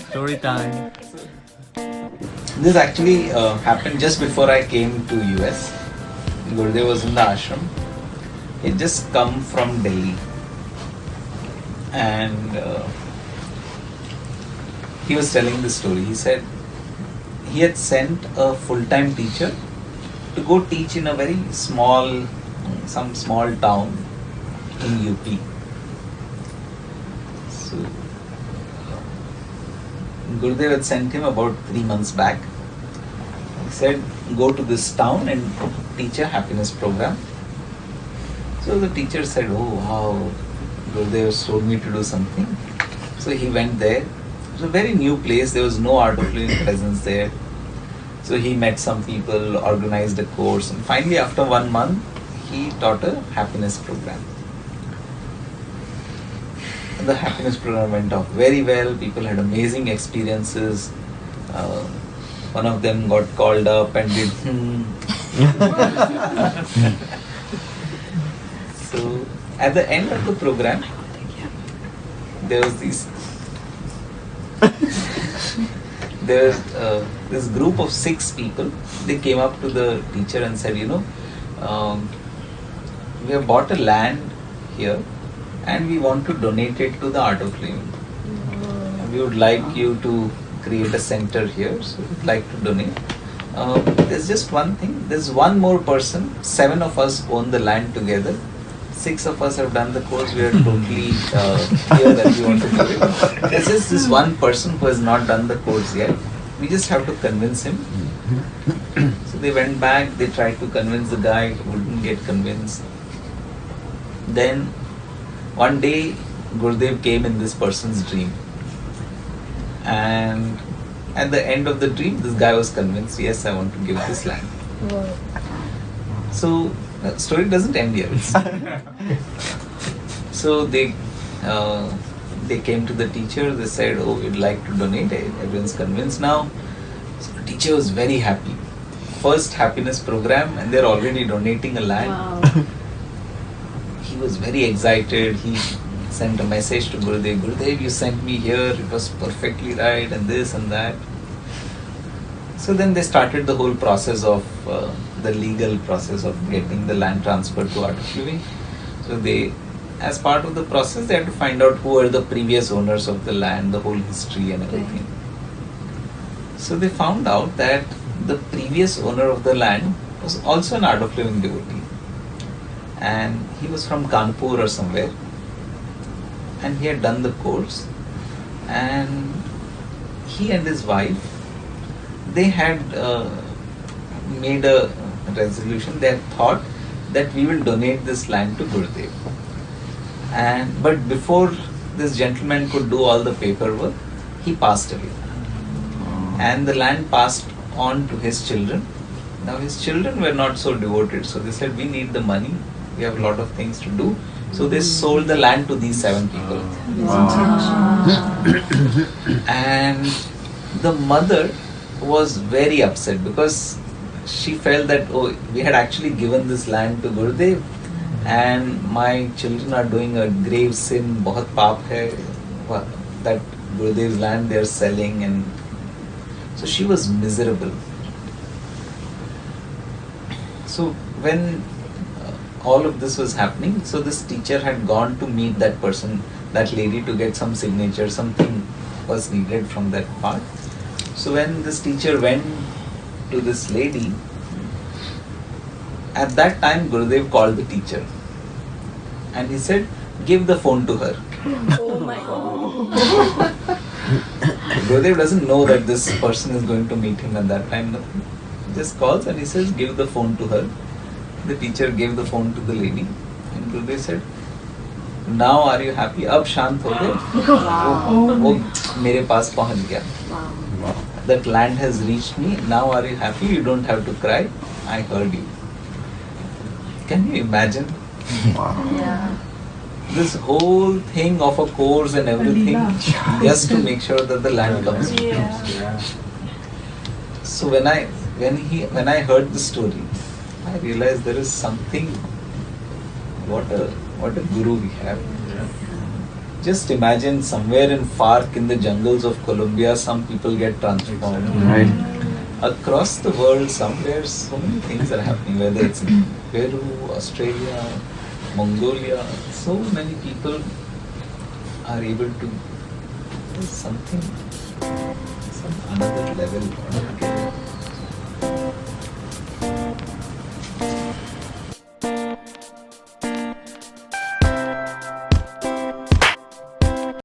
Story time. This actually happened just before I came to US. Gurudev was in the ashram. He had just come from Delhi. And he was telling the story. He said he had sent a full-time teacher to go teach in a very some small town in UP. So Gurudev had sent him about 3 months back. He said, go to this town and teach a happiness program. So the teacher said, oh wow, Gurudev told me to do something. So he went there. It was a very new place. There was no art of living presence there. So he met some people, organized a course, and finally after 1 month, he taught a happiness program. And the happiness program went off very well. People had amazing experiences. One of them got called up and did So at the end of the program, there was this group of 6 people. They came up to the teacher and said, we have bought a land here and we want to donate it to the art of living. We would like you to create a center here, so we'd like to donate. There's just one thing, there's one more person. 7 of us own the land together. 6 of us have done the course. We are totally clear that we want to do it. There's just this one person who has not done the course yet. We just have to convince him. So they went back, they tried to convince the guy, who wouldn't get convinced. Then one day Gurudev came in this person's dream. And at the end of the dream, this guy was convinced, yes, I want to give this land. So the story doesn't end here. So they came to the teacher, they said, oh, we'd like to donate, everyone's convinced now. So the teacher was very happy. First happiness program and they're already donating a land. Wow. He was very excited. He sent a message to Gurudev, Gurudev, you sent me here, it was perfectly right and this and that. So then they started the whole process of the legal process of getting the land transferred to Art of Living. So they, as part of the process, they had to find out who are the previous owners of the land, the whole history and everything. So they found out that the previous owner of the land was also an Art of Living devotee. And he was from Kanpur or somewhere. And he had done the course. And he and his wife, they had made a resolution. They had thought that we will donate this land to Gurudev. But before this gentleman could do all the paperwork, he passed away. And the land passed on to his children. Now his children were not so devoted, so they said, we need the money, we have a lot of things to do. So they sold the land to these 7 people. And the mother was very upset because she felt that, oh, we had actually given this land to Gurudev and my children are doing a grave sin, bahut paap hai, that Gurudev's land they are selling, and so she was miserable. So when all of this was happening, so this teacher had gone to meet that person, that lady, to get some signature, something was needed from that part. So when this teacher went to this lady, at that time Gurudev called the teacher and he said, give the phone to her. Oh my God. Gurudev doesn't know that this person is going to meet him at that time. Nothing. He just calls and he says, give the phone to her. The teacher gave the phone to the lady and Gurudev said, now are you happy? Ab shant ho gaye. वो मेरे पास पहुंच गया. That land has reached me. Now are you happy? You don't have to cry. I heard you. Can you imagine? Yeah. This whole thing of a course and everything just to make sure that the land comes. Yeah. So when I heard the story, I realized there is something, what a What a guru we have. Just imagine somewhere in FARC in the jungles of Colombia, some people get transformed. Right. Across the world, somewhere, so many things are happening, whether it's in Peru, Australia, Mongolia, so many people are able to do something, some another level.